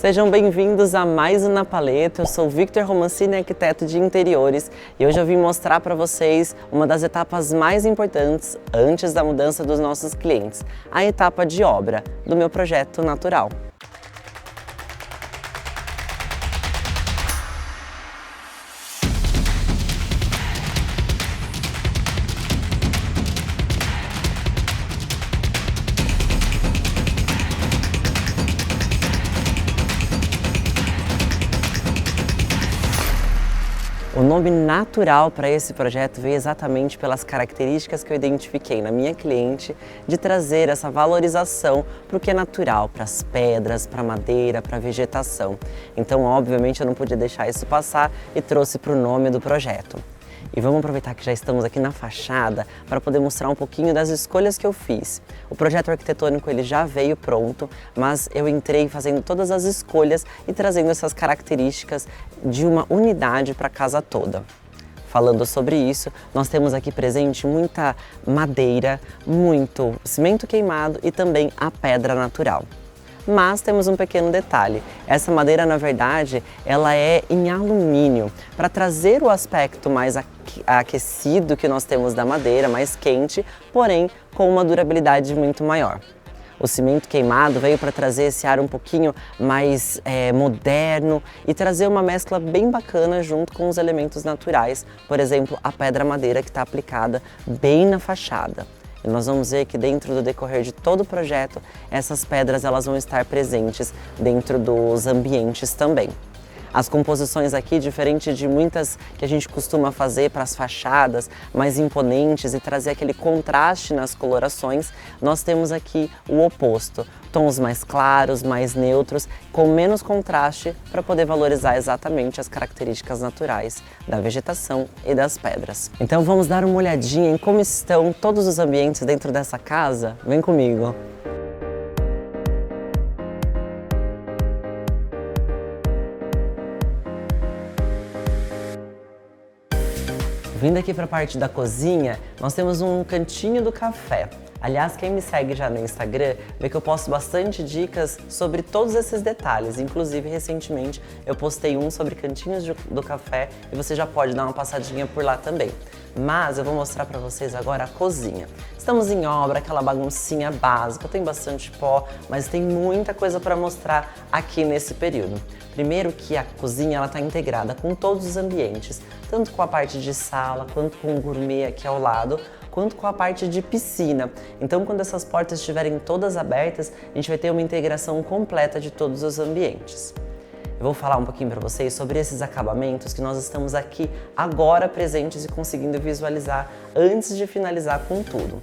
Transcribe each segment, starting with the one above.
Sejam bem-vindos a mais um Na Paleta. Eu sou Victor Romancini, arquiteto de interiores, e hoje eu vim mostrar para vocês uma das etapas mais importantes antes da mudança dos nossos clientes, a etapa de obra do meu projeto natural. O nome natural para esse projeto veio exatamente pelas características que eu identifiquei na minha cliente de trazer essa valorização para o que é natural, para as pedras, para a madeira, para a vegetação. Então, obviamente, eu não podia deixar isso passar e trouxe para o nome do projeto. E vamos aproveitar que já estamos aqui na fachada para poder mostrar um pouquinho das escolhas que eu fiz. O projeto arquitetônico ele já veio pronto, mas eu entrei fazendo todas as escolhas e trazendo essas características de uma unidade para a casa toda. Falando sobre isso, nós temos aqui presente muita madeira, muito cimento queimado e também a pedra natural. Mas temos um pequeno detalhe, essa madeira na verdade ela é em alumínio, para trazer o aspecto mais aquecido que nós temos da madeira, mais quente, porém com uma durabilidade muito maior. O cimento queimado veio para trazer esse ar um pouquinho mais moderno e trazer uma mescla bem bacana junto com os elementos naturais, por exemplo, a pedra madeira que está aplicada bem na fachada. E nós vamos ver que dentro do decorrer de todo o projeto, essas pedras elas vão estar presentes dentro dos ambientes também. As composições aqui, diferente de muitas que a gente costuma fazer para as fachadas mais imponentes e trazer aquele contraste nas colorações, nós temos aqui o oposto. Tons mais claros, mais neutros, com menos contraste para poder valorizar exatamente as características naturais da vegetação e das pedras. Então vamos dar uma olhadinha em como estão todos os ambientes dentro dessa casa? Vem comigo! Vindo aqui para a parte da cozinha, nós temos um cantinho do café. Aliás, quem me segue já no Instagram vê que eu posto bastante dicas sobre todos esses detalhes. Inclusive, recentemente eu postei um sobre cantinhos do café e você já pode dar uma passadinha por lá também. Mas eu vou mostrar para vocês agora a cozinha. Estamos em obra, aquela baguncinha básica, tem bastante pó, mas tem muita coisa para mostrar aqui nesse período. Primeiro que a cozinha está integrada com todos os ambientes, tanto com a parte de sala, quanto com o gourmet aqui ao lado, quanto com a parte de piscina. Então, quando essas portas estiverem todas abertas, a gente vai ter uma integração completa de todos os ambientes. Eu vou falar um pouquinho para vocês sobre esses acabamentos que nós estamos aqui agora presentes e conseguindo visualizar antes de finalizar com tudo.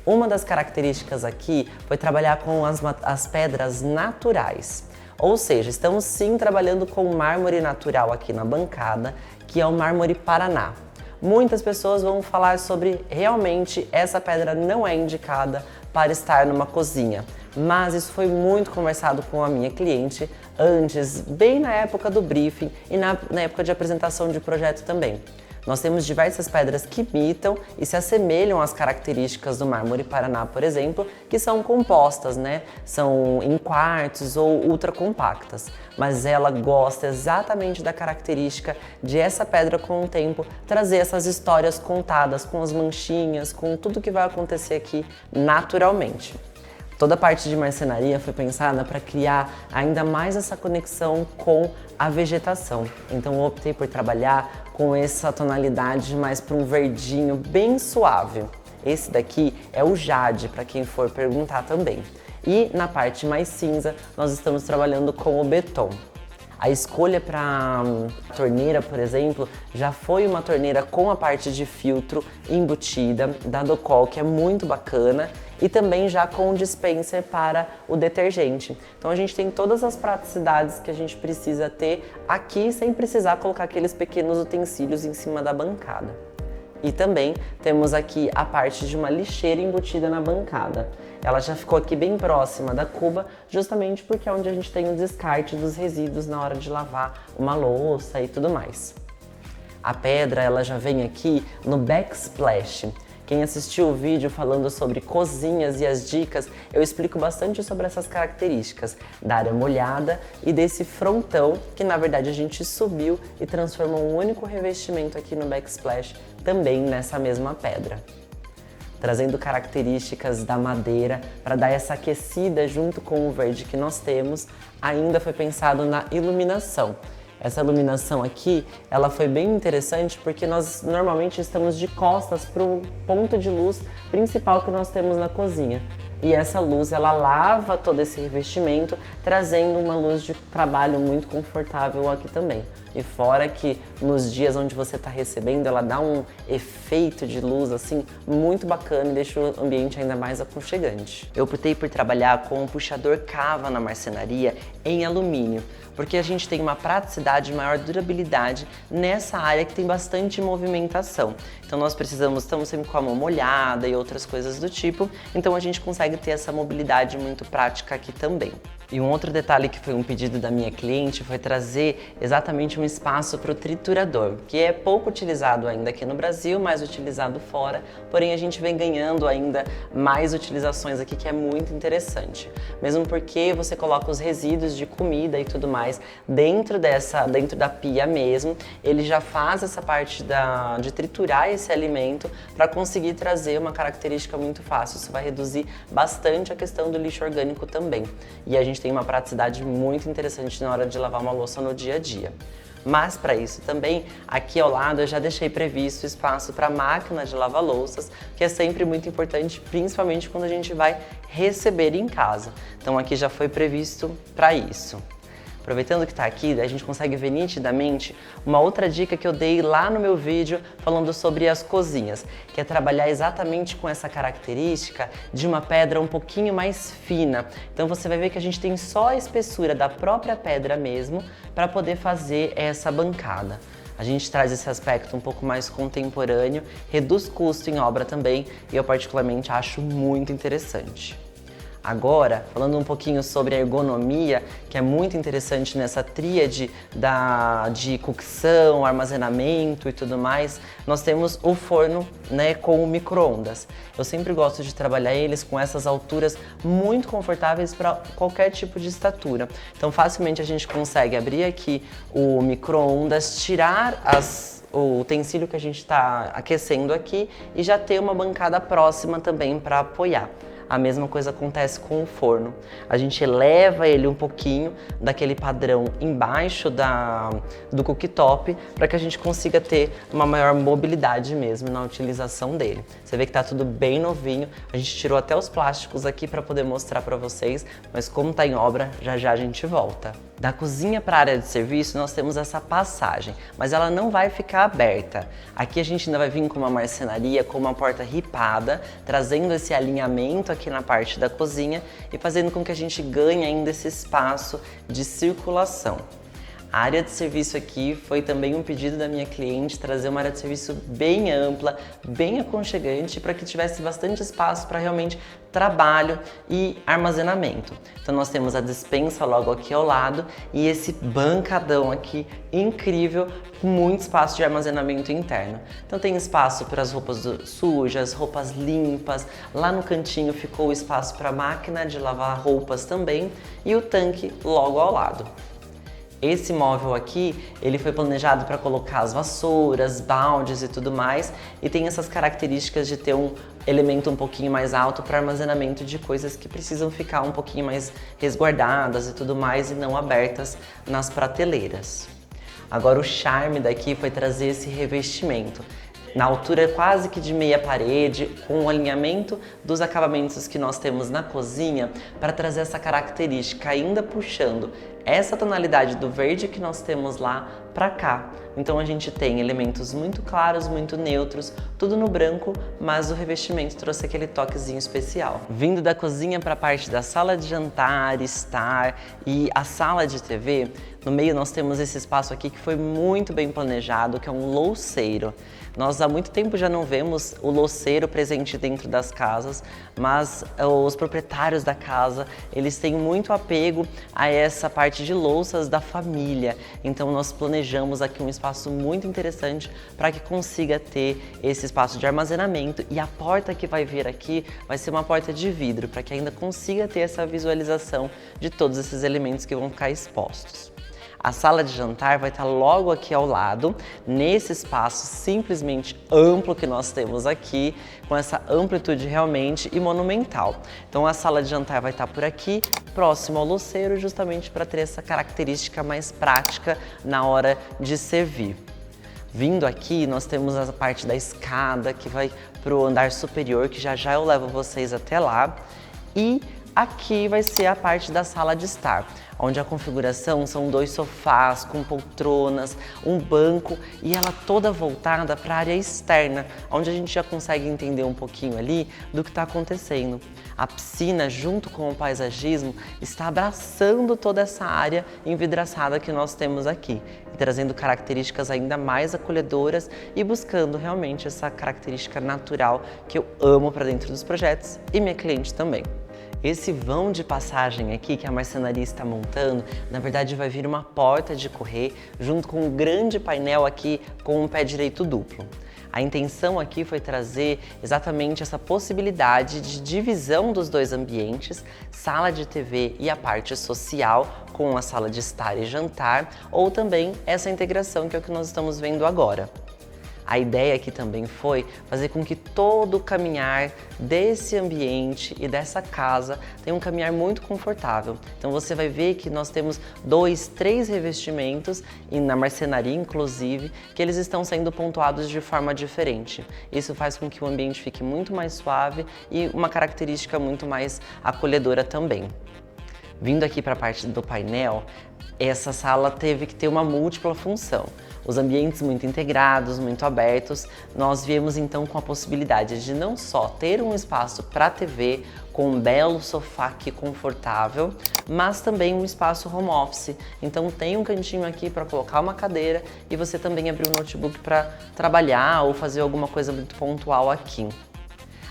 Uma das características aqui foi trabalhar com as pedras naturais. Ou seja, estamos sim trabalhando com mármore natural aqui na bancada, que é o mármore Paraná. Muitas pessoas vão falar sobre realmente essa pedra não é indicada para estar numa cozinha, mas isso foi muito conversado com a minha cliente antes, bem na época do briefing e na época de apresentação de projeto também. Nós temos diversas pedras que imitam e se assemelham às características do mármore Paraná, por exemplo, que são compostas, né? São em quartos ou ultra compactas. Mas ela gosta exatamente da característica de essa pedra com o tempo trazer essas histórias contadas com as manchinhas, com tudo que vai acontecer aqui naturalmente. Toda a parte de marcenaria foi pensada para criar ainda mais essa conexão com a vegetação. Então eu optei por trabalhar com essa tonalidade mais para um verdinho bem suave. Esse daqui é o jade, para quem for perguntar também. E na parte mais cinza, nós estamos trabalhando com o beton. A escolha para torneira, por exemplo, já foi uma torneira com a parte de filtro embutida da Docol, que é muito bacana, e também já com dispenser para o detergente. Então a gente tem todas as praticidades que a gente precisa ter aqui sem precisar colocar aqueles pequenos utensílios em cima da bancada. E também temos aqui a parte de uma lixeira embutida na bancada. Ela já ficou aqui bem próxima da cuba, justamente porque é onde a gente tem o descarte dos resíduos na hora de lavar uma louça e tudo mais. A pedra ela já vem aqui no backsplash, Quem assistiu o vídeo falando sobre cozinhas e as dicas, eu explico bastante sobre essas características da área molhada e desse frontão que na verdade a gente subiu e transformou um único revestimento aqui no backsplash também nessa mesma pedra. Trazendo características da madeira para dar essa aquecida junto com o verde que nós temos, ainda foi pensado na iluminação. Essa iluminação aqui, ela foi bem interessante porque nós normalmente estamos de costas para o ponto de luz principal que nós temos na cozinha. E essa luz, ela lava todo esse revestimento, trazendo uma luz de trabalho muito confortável aqui também. E fora que nos dias onde você está recebendo, ela dá um efeito de luz assim muito bacana e deixa o ambiente ainda mais aconchegante. Eu optei por trabalhar com um puxador cava na marcenaria em alumínio, porque a gente tem uma praticidade e maior durabilidade nessa área que tem bastante movimentação. Então nós estamos sempre com a mão molhada e outras coisas do tipo, então a gente consegue ter essa mobilidade muito prática aqui também. E um outro detalhe que foi um pedido da minha cliente foi trazer exatamente um espaço para o triturador, que é pouco utilizado ainda aqui no Brasil, mais utilizado fora, porém a gente vem ganhando ainda mais utilizações aqui, que é muito interessante. Mesmo porque você coloca os resíduos de comida e tudo mais dentro da pia mesmo, ele já faz essa parte de triturar esse alimento para conseguir trazer uma característica muito fácil. Isso vai reduzir bastante a questão do lixo orgânico também. E a gente tem uma praticidade muito interessante na hora de lavar uma louça no dia a dia. Mas para isso também, aqui ao lado eu já deixei previsto espaço para máquina de lavar louças, que é sempre muito importante, principalmente quando a gente vai receber em casa. Então aqui já foi previsto para isso. Aproveitando que está aqui, a gente consegue ver nitidamente uma outra dica que eu dei lá no meu vídeo falando sobre as cozinhas, que é trabalhar exatamente com essa característica de uma pedra um pouquinho mais fina. Então você vai ver que a gente tem só a espessura da própria pedra mesmo para poder fazer essa bancada. A gente traz esse aspecto um pouco mais contemporâneo, reduz custo em obra também e eu particularmente acho muito interessante. Agora, falando um pouquinho sobre a ergonomia, que é muito interessante nessa tríade de cocção, armazenamento e tudo mais, nós temos o forno, né, com o micro-ondas. Eu sempre gosto de trabalhar eles com essas alturas muito confortáveis para qualquer tipo de estatura. Então facilmente a gente consegue abrir aqui o micro-ondas, tirar o utensílio que a gente está aquecendo aqui e já ter uma bancada próxima também para apoiar. A mesma coisa acontece com o forno. A gente eleva ele um pouquinho daquele padrão embaixo do cooktop para que a gente consiga ter uma maior mobilidade mesmo na utilização dele. Você vê que tá tudo bem novinho. A gente tirou até os plásticos aqui para poder mostrar para vocês, mas como tá em obra, já já a gente volta. Da cozinha para a área de serviço, nós temos essa passagem, mas ela não vai ficar aberta. Aqui a gente ainda vai vir com uma marcenaria, com uma porta ripada, trazendo esse alinhamento aqui na parte da cozinha e fazendo com que a gente ganhe ainda esse espaço de circulação. A área de serviço aqui foi também um pedido da minha cliente trazer uma área de serviço bem ampla, bem aconchegante, para que tivesse bastante espaço para realmente trabalho e armazenamento. Então nós temos a despensa logo aqui ao lado e esse bancadão aqui incrível, com muito espaço de armazenamento interno. Então tem espaço para as roupas sujas, roupas limpas, lá no cantinho ficou o espaço para a máquina de lavar roupas também e o tanque logo ao lado. Esse móvel aqui, ele foi planejado para colocar as vassouras, baldes e tudo mais, e tem essas características de ter um elemento um pouquinho mais alto para armazenamento de coisas que precisam ficar um pouquinho mais resguardadas e tudo mais e não abertas nas prateleiras. Agora o charme daqui foi trazer esse revestimento na altura quase que de meia parede, com o alinhamento dos acabamentos que nós temos na cozinha, para trazer essa característica, ainda puxando essa tonalidade do verde que nós temos lá para cá. Então a gente tem elementos muito claros, muito neutros, tudo no branco, mas o revestimento trouxe aquele toquezinho especial. Vindo da cozinha para a parte da sala de jantar, estar e a sala de TV, no meio nós temos esse espaço aqui que foi muito bem planejado, que é um louceiro. Nós há muito tempo já não vemos o louceiro presente dentro das casas, mas os proprietários da casa, eles têm muito apego a essa parte parte de louças da família. Então nós planejamos aqui um espaço muito interessante para que consiga ter esse espaço de armazenamento, e a porta que vai vir aqui vai ser uma porta de vidro, para que ainda consiga ter essa visualização de todos esses elementos que vão ficar expostos. A sala de jantar vai estar logo aqui ao lado, nesse espaço simplesmente amplo que nós temos aqui, com essa amplitude realmente e monumental. Então a sala de jantar vai estar por aqui, próximo ao louceiro, justamente para ter essa característica mais prática na hora de servir. Vindo aqui, nós temos a parte da escada que vai para o andar superior, que já já eu levo vocês até lá. E aqui vai ser a parte da sala de estar, onde a configuração são 2 sofás com poltronas, um banco e ela toda voltada para a área externa, onde a gente já consegue entender um pouquinho ali do que está acontecendo. A piscina, junto com o paisagismo, está abraçando toda essa área envidraçada que nós temos aqui, e trazendo características ainda mais acolhedoras e buscando realmente essa característica natural que eu amo para dentro dos projetos e minha cliente também. Esse vão de passagem aqui que a marcenaria está montando, na verdade vai vir uma porta de correr junto com um grande painel aqui com um pé direito duplo. A intenção aqui foi trazer exatamente essa possibilidade de divisão dos 2 ambientes, sala de TV e a parte social, com a sala de estar e jantar, ou também essa integração que é o que nós estamos vendo agora. A ideia aqui também foi fazer com que todo o caminhar desse ambiente e dessa casa tenha um caminhar muito confortável. Então você vai ver que nós temos 2, 3 revestimentos, e na marcenaria inclusive, que eles estão sendo pontuados de forma diferente. Isso faz com que o ambiente fique muito mais suave e uma característica muito mais acolhedora também. Vindo aqui para a parte do painel, essa sala teve que ter uma múltipla função. Os ambientes muito integrados, muito abertos, nós viemos então com a possibilidade de não só ter um espaço para TV, com um belo sofá aqui confortável, mas também um espaço home office. Então tem um cantinho aqui para colocar uma cadeira e você também abrir um notebook para trabalhar ou fazer alguma coisa muito pontual aqui.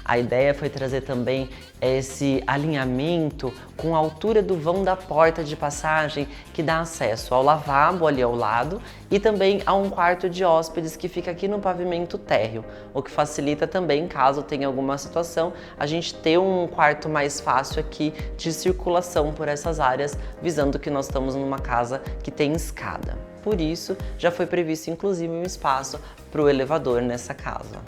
A ideia foi trazer também esse alinhamento com a altura do vão da porta de passagem, que dá acesso ao lavabo ali ao lado e também a um quarto de hóspedes que fica aqui no pavimento térreo, o que facilita também, caso tenha alguma situação, a gente ter um quarto mais fácil aqui de circulação por essas áreas, visando que nós estamos numa casa que tem escada. Por isso, já foi previsto inclusive um espaço para o elevador nessa casa.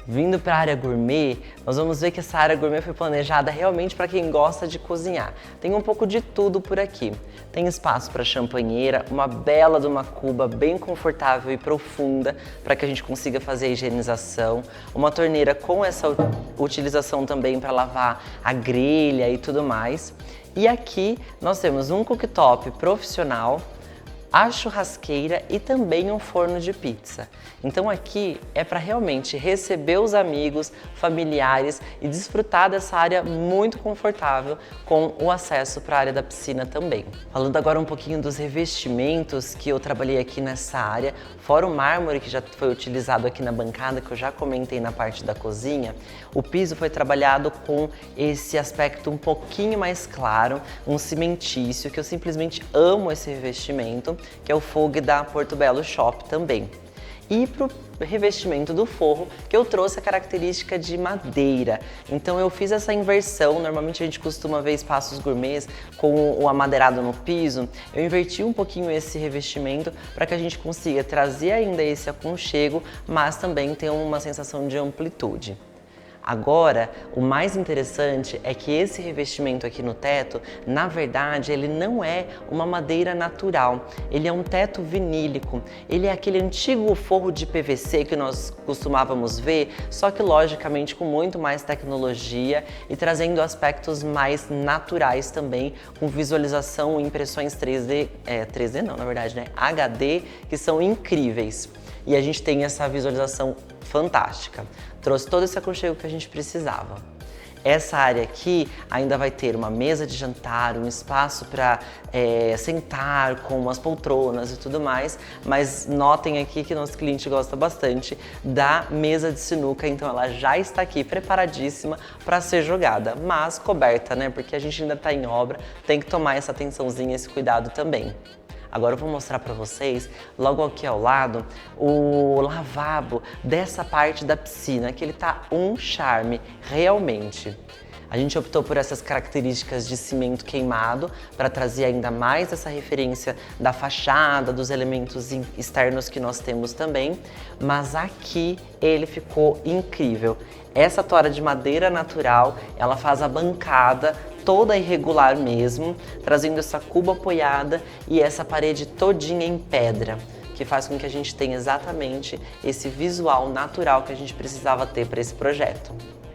Vindo para a área gourmet, nós vamos ver que essa área gourmet foi planejada realmente para quem gosta de cozinhar. Tem um pouco de tudo por aqui. Tem espaço para champanheira, uma bela de uma cuba bem confortável e profunda para que a gente consiga fazer a higienização, uma torneira com essa utilização também para lavar a grelha e tudo mais. E aqui nós temos um cooktop profissional, a churrasqueira e também um forno de pizza. Então aqui é para realmente receber os amigos, familiares e desfrutar dessa área muito confortável com o acesso para a área da piscina também. Falando agora um pouquinho dos revestimentos que eu trabalhei aqui nessa área, fora o mármore que já foi utilizado aqui na bancada, que eu já comentei na parte da cozinha, o piso foi trabalhado com esse aspecto um pouquinho mais claro, um cimentício, que eu simplesmente amo esse revestimento, que é o Fogue da Porto Belo Shop também. E para o revestimento do forro, que eu trouxe a característica de madeira. Então eu fiz essa inversão, normalmente a gente costuma ver espaços gourmets com o amadeirado no piso, eu inverti um pouquinho esse revestimento para que a gente consiga trazer ainda esse aconchego, mas também ter uma sensação de amplitude. Agora, o mais interessante é que esse revestimento aqui no teto, na verdade, ele não é uma madeira natural, ele é um teto vinílico, ele é aquele antigo forro de PVC que nós costumávamos ver, só que logicamente com muito mais tecnologia e trazendo aspectos mais naturais também, com visualização e impressões 3D, 3D não, na verdade, né? HD, que são incríveis. E a gente tem essa visualização fantástica. Trouxe todo esse aconchego que a gente precisava. Essa área aqui ainda vai ter uma mesa de jantar, um espaço para sentar com umas poltronas e tudo mais, mas notem aqui que nosso cliente gosta bastante da mesa de sinuca, então ela já está aqui preparadíssima para ser jogada, mas coberta, né? Porque a gente ainda está em obra, tem que tomar essa atençãozinha, esse cuidado também. Agora eu vou mostrar para vocês, logo aqui ao lado, o lavabo dessa parte da piscina, que ele tá um charme, realmente. A gente optou por essas características de cimento queimado para trazer ainda mais essa referência da fachada, dos elementos externos que nós temos também, mas aqui ele ficou incrível. Essa tora de madeira natural, ela faz a bancada toda irregular mesmo, trazendo essa cuba apoiada e essa parede todinha em pedra, que faz com que a gente tenha exatamente esse visual natural que a gente precisava ter para esse projeto.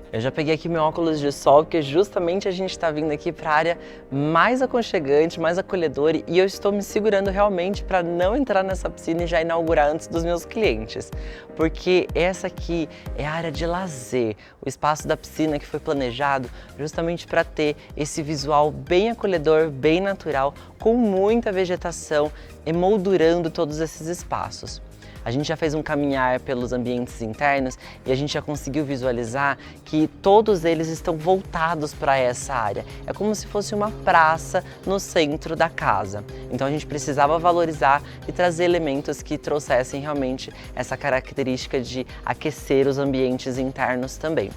Eu já peguei aqui meu óculos de sol, porque justamente a gente está vindo aqui para a área mais aconchegante, mais acolhedora, e eu estou me segurando realmente para não entrar nessa piscina e já inaugurar antes dos meus clientes. Porque essa aqui é a área de lazer, o espaço da piscina que foi planejado justamente para ter esse visual bem acolhedor, bem natural, com muita vegetação, emoldurando todos esses espaços. A gente já fez um caminhar pelos ambientes internos e a gente já conseguiu visualizar que todos eles estão voltados para essa área. É como se fosse uma praça no centro da casa. Então a gente precisava valorizar e trazer elementos que trouxessem realmente essa característica de aquecer os ambientes internos também.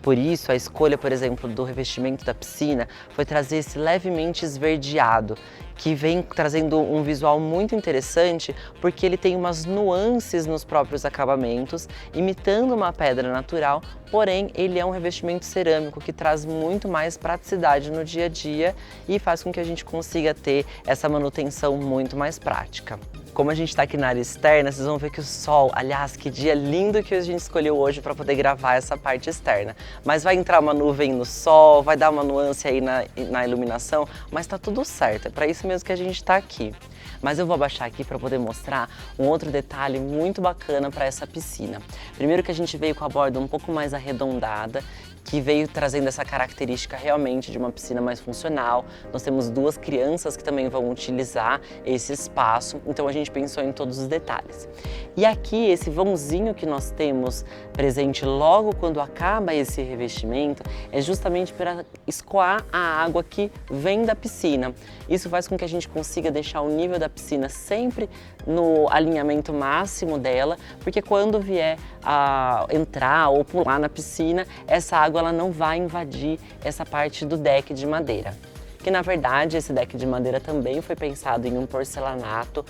Por isso, a escolha, por exemplo, do revestimento da piscina foi trazer esse levemente esverdeado, que vem trazendo um visual muito interessante, porque ele tem umas nuances nos próprios acabamentos, imitando uma pedra natural, porém ele é um revestimento cerâmico que traz muito mais praticidade no dia a dia e faz com que a gente consiga ter essa manutenção muito mais prática. Como a gente está aqui na área externa, vocês vão ver que o sol, aliás, que dia lindo que a gente escolheu hoje para poder gravar essa parte externa. Mas vai entrar uma nuvem no sol, vai dar uma nuance aí na iluminação, mas tá tudo certo, é para isso mesmo que a gente está aqui. Mas eu vou abaixar aqui para poder mostrar um outro detalhe muito bacana para essa piscina. Primeiro que a gente veio com a borda um pouco mais arredondada, que veio trazendo essa característica realmente de uma piscina mais funcional. Nós temos duas crianças que também vão utilizar esse espaço, então a gente pensou em todos os detalhes. E aqui, esse vãozinho que nós temos presente logo quando acaba esse revestimento, é justamente para escoar a água que vem da piscina. Isso faz com que a gente consiga deixar o nível da piscina sempre no alinhamento máximo dela, porque quando vier a entrar ou pular na piscina, essa água ela não vai invadir essa parte do deck de madeira. Que na verdade esse deck de madeira também foi pensado em um porcelanato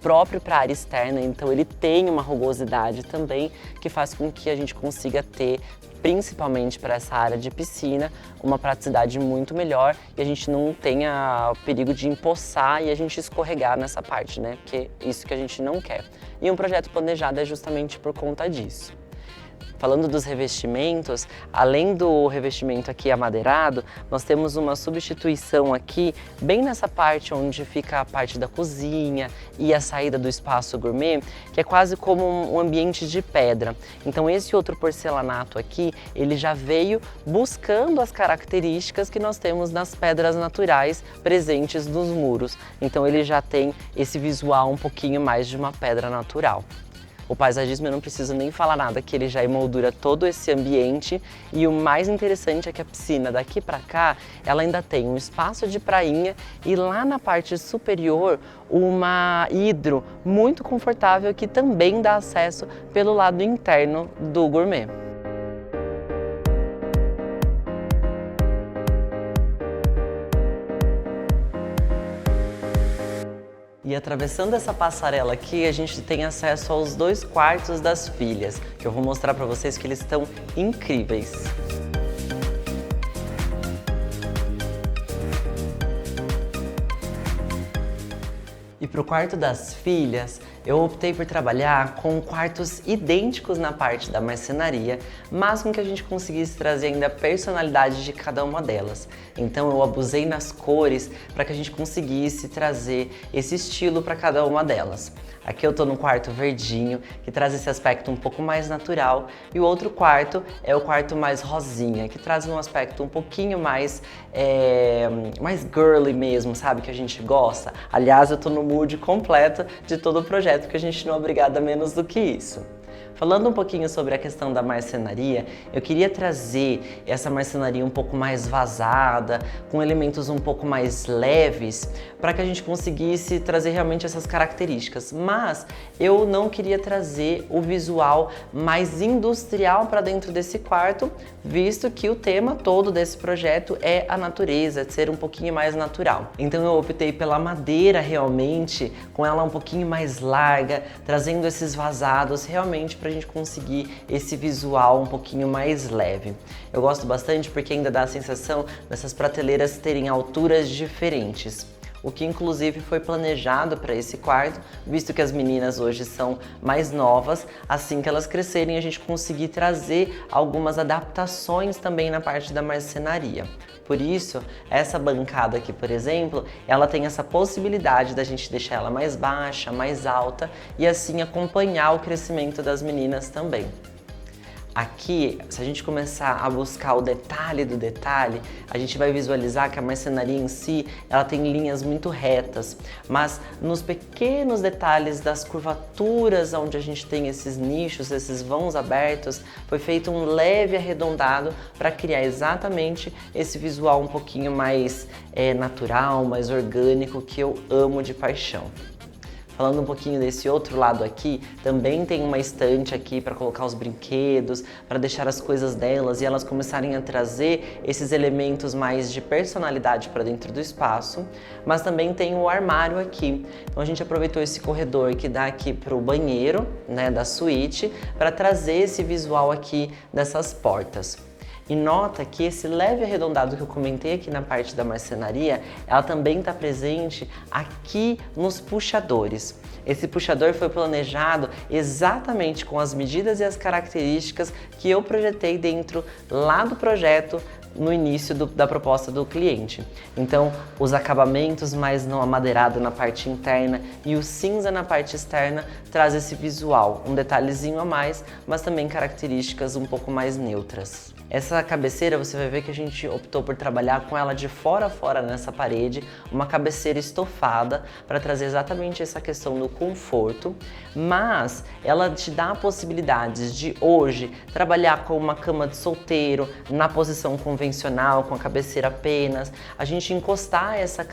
próprio para a área externa, então ele tem uma rugosidade também que faz com que a gente consiga ter, principalmente para essa área de piscina, uma praticidade muito melhor e a gente não tenha perigo de empoçar e a gente escorregar nessa parte, né? Porque é isso que a gente não quer. E um projeto planejado é justamente por conta disso. Falando dos revestimentos, além do revestimento aqui amadeirado, nós temos uma substituição aqui, bem nessa parte onde fica a parte da cozinha e a saída do espaço gourmet, que é quase como um ambiente de pedra. Então esse outro porcelanato aqui, ele já veio buscando as características que nós temos nas pedras naturais presentes nos muros. Então ele já tem esse visual um pouquinho mais de uma pedra natural. O paisagismo eu não preciso nem falar nada, que ele já emoldura todo esse ambiente e o mais interessante é que a piscina daqui para cá, ela ainda tem um espaço de prainha e lá na parte superior uma hidro muito confortável que também dá acesso pelo lado interno do gourmet. E atravessando essa passarela aqui, a gente tem acesso aos 2 quartos das filhas, que eu vou mostrar para vocês que eles estão incríveis. E para o quarto das filhas, Eu optei por trabalhar com quartos idênticos na parte da marcenaria, mas com que a gente conseguisse trazer ainda a personalidade de cada uma delas. Então eu abusei nas cores para que a gente conseguisse trazer esse estilo para cada uma delas. Aqui eu tô no quarto verdinho, que traz esse aspecto um pouco mais natural, e o outro quarto é o quarto mais rosinha, que traz um aspecto um pouquinho mais girly mesmo, sabe? Que a gente gosta. Aliás, eu tô no mood completo de todo o projeto, que a gente não é obrigado a menos do que isso. Falando um pouquinho sobre a questão da marcenaria, eu queria trazer essa marcenaria um pouco mais vazada, com elementos um pouco mais leves, para que a gente conseguisse trazer realmente essas características. Mas eu não queria trazer o visual mais industrial para dentro desse quarto, visto que o tema todo desse projeto é a natureza, ser um pouquinho mais natural. Então eu optei pela madeira realmente, com ela um pouquinho mais larga, trazendo esses vazados realmente para a gente conseguir esse visual um pouquinho mais leve. Eu gosto bastante porque ainda dá a sensação dessas prateleiras terem alturas diferentes, o que inclusive foi planejado para esse quarto, visto que as meninas hoje são mais novas, assim que elas crescerem a gente conseguir trazer algumas adaptações também na parte da marcenaria. Por isso, essa bancada aqui, por exemplo, ela tem essa possibilidade da gente deixar ela mais baixa, mais alta e assim acompanhar o crescimento das meninas também. Aqui, se a gente começar a buscar o detalhe do detalhe, a gente vai visualizar que a marcenaria em si, ela tem linhas muito retas, mas nos pequenos detalhes das curvaturas onde a gente tem esses nichos, esses vãos abertos, foi feito um leve arredondado para criar exatamente esse visual um pouquinho mais natural, mais orgânico, que eu amo de paixão. Falando um pouquinho desse outro lado aqui, também tem uma estante aqui para colocar os brinquedos, para deixar as coisas delas e elas começarem a trazer esses elementos mais de personalidade para dentro do espaço, mas também tem o armário aqui. Então a gente aproveitou esse corredor que dá aqui para o banheiro, né, da suíte, para trazer esse visual aqui dessas portas. E nota que esse leve arredondado que eu comentei aqui na parte da marcenaria, ela também está presente aqui nos puxadores. Esse puxador foi planejado exatamente com as medidas e as características que eu projetei dentro lá do projeto, no início da proposta do cliente. Então, os acabamentos mais não amadeirado na parte interna e o cinza na parte externa traz esse visual, um detalhezinho a mais, mas também características um pouco mais neutras. Essa cabeceira, você vai ver que a gente optou por trabalhar com ela de fora a fora nessa parede, uma cabeceira estofada para trazer exatamente essa questão do conforto, mas ela te dá a possibilidade de hoje trabalhar com uma cama de solteiro na posição convencional, com a cabeceira apenas, a gente encostar essa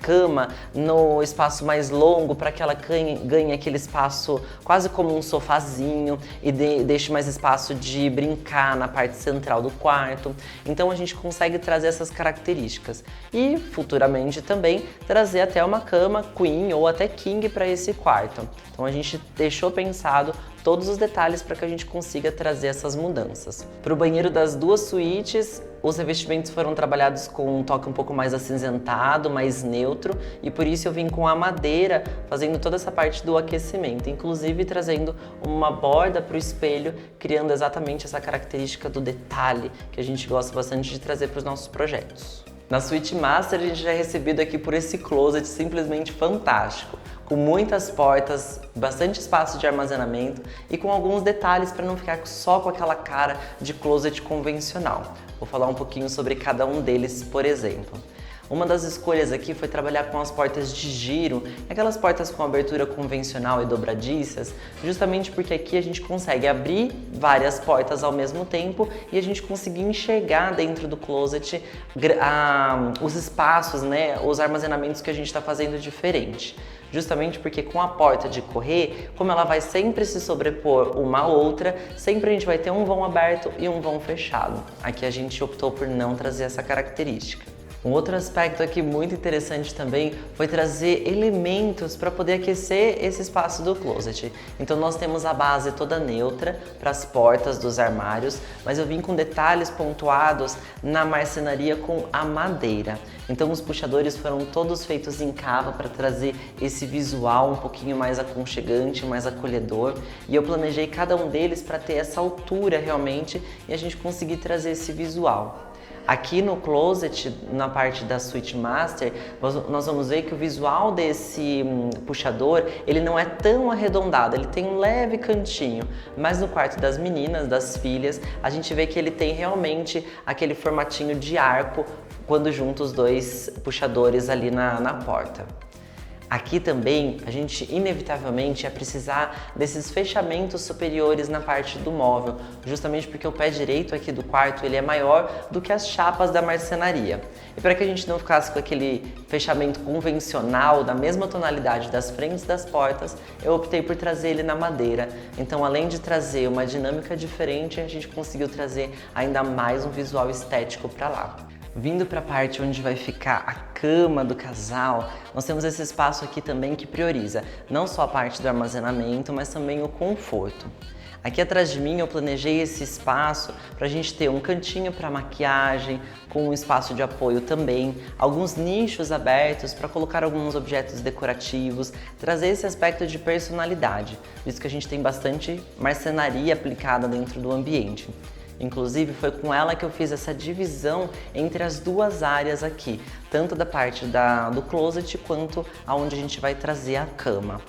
cama no espaço mais longo para que ela ganhe aquele espaço quase como um sofazinho e deixe mais espaço de brincar na parte central do quarto. Então a gente consegue trazer essas características e futuramente também trazer até uma cama queen ou até king para esse quarto. Então a gente deixou pensado todos os detalhes para que a gente consiga trazer essas mudanças. Para o banheiro das duas suítes, os revestimentos foram trabalhados com um toque um pouco mais acinzentado, mais neutro, e por isso eu vim com a madeira fazendo toda essa parte do aquecimento, inclusive trazendo uma borda para o espelho, criando exatamente essa característica do detalhe que a gente gosta bastante de trazer para os nossos projetos. Na Suite Master a gente já é recebido aqui por esse closet simplesmente fantástico, com muitas portas, bastante espaço de armazenamento e com alguns detalhes para não ficar só com aquela cara de closet convencional. Vou falar um pouquinho sobre cada um deles, por exemplo. Uma das escolhas aqui foi trabalhar com as portas de giro, aquelas portas com abertura convencional e dobradiças, justamente porque aqui a gente consegue abrir várias portas ao mesmo tempo e a gente conseguir enxergar dentro do closet os espaços, né, os armazenamentos que a gente está fazendo diferente. Justamente porque com a porta de correr, como ela vai sempre se sobrepor uma à outra, sempre a gente vai ter um vão aberto e um vão fechado. Aqui a gente optou por não trazer essa característica. Um outro aspecto aqui muito interessante também foi trazer elementos para poder aquecer esse espaço do closet. Então nós temos a base toda neutra para as portas dos armários, mas eu vim com detalhes pontuados na marcenaria com a madeira. Então os puxadores foram todos feitos em cava para trazer esse visual um pouquinho mais aconchegante, mais acolhedor. E eu planejei cada um deles para ter essa altura realmente e a gente conseguir trazer esse visual. Aqui no closet, na parte da Suite Master, nós vamos ver que o visual desse puxador, ele não é tão arredondado, ele tem um leve cantinho, mas no quarto das meninas, das filhas, a gente vê que ele tem realmente aquele formatinho de arco quando junta os dois puxadores ali na porta. Aqui também a gente inevitavelmente ia precisar desses fechamentos superiores na parte do móvel, justamente porque o pé direito aqui do quarto ele é maior do que as chapas da marcenaria. E para que a gente não ficasse com aquele fechamento convencional da mesma tonalidade das frentes das portas, eu optei por trazer ele na madeira. Então, além de trazer uma dinâmica diferente, a gente conseguiu trazer ainda mais um visual estético para lá. Vindo para a parte onde vai ficar a cama do casal, nós temos esse espaço aqui também que prioriza não só a parte do armazenamento, mas também o conforto. Aqui atrás de mim eu planejei esse espaço para a gente ter um cantinho para maquiagem, com um espaço de apoio também, alguns nichos abertos para colocar alguns objetos decorativos, trazer esse aspecto de personalidade, visto que a gente tem bastante marcenaria aplicada dentro do ambiente. Inclusive foi com ela que eu fiz essa divisão entre as duas áreas aqui, tanto da parte do closet quanto aonde a gente vai trazer a cama.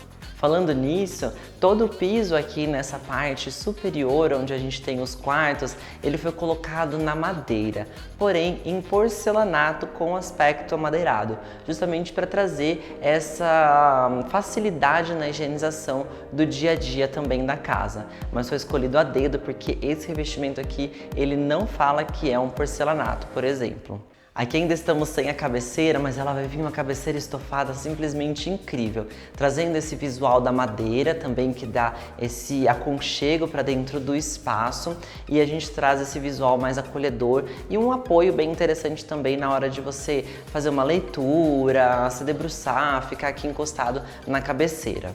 Falando nisso, todo o piso aqui nessa parte superior, onde a gente tem os quartos, ele foi colocado na madeira, porém em porcelanato com aspecto amadeirado, justamente para trazer essa facilidade na higienização do dia a dia também da casa. Mas foi escolhido a dedo porque esse revestimento aqui, ele não fala que é um porcelanato, por exemplo. Aqui ainda estamos sem a cabeceira, mas ela vai vir uma cabeceira estofada simplesmente incrível, trazendo esse visual da madeira também que dá esse aconchego para dentro do espaço e a gente traz esse visual mais acolhedor e um apoio bem interessante também na hora de você fazer uma leitura, se debruçar, ficar aqui encostado na cabeceira.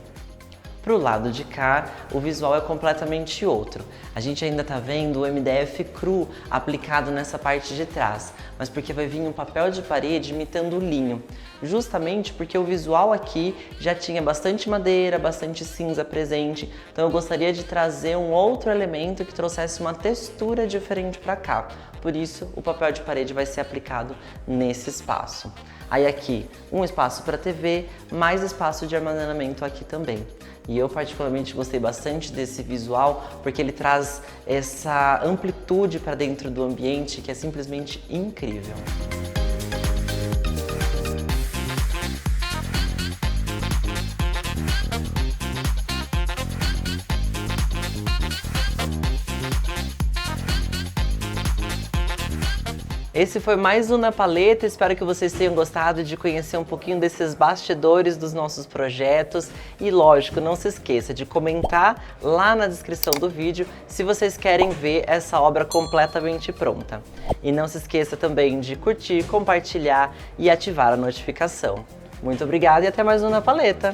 Pro lado de cá, o visual é completamente outro. A gente ainda tá vendo o MDF cru aplicado nessa parte de trás, mas porque vai vir um papel de parede imitando o linho. Justamente porque o visual aqui já tinha bastante madeira, bastante cinza presente, então eu gostaria de trazer um outro elemento que trouxesse uma textura diferente para cá. Por isso, o papel de parede vai ser aplicado nesse espaço. Aí aqui, um espaço para TV, mais espaço de armazenamento aqui também. E eu particularmente gostei bastante desse visual porque ele traz essa amplitude para dentro do ambiente que é simplesmente incrível. Esse foi mais um Na Paleta, espero que vocês tenham gostado de conhecer um pouquinho desses bastidores dos nossos projetos e lógico, não se esqueça de comentar lá na descrição do vídeo se vocês querem ver essa obra completamente pronta. E não se esqueça também de curtir, compartilhar e ativar a notificação. Muito obrigada e até mais um Na Paleta!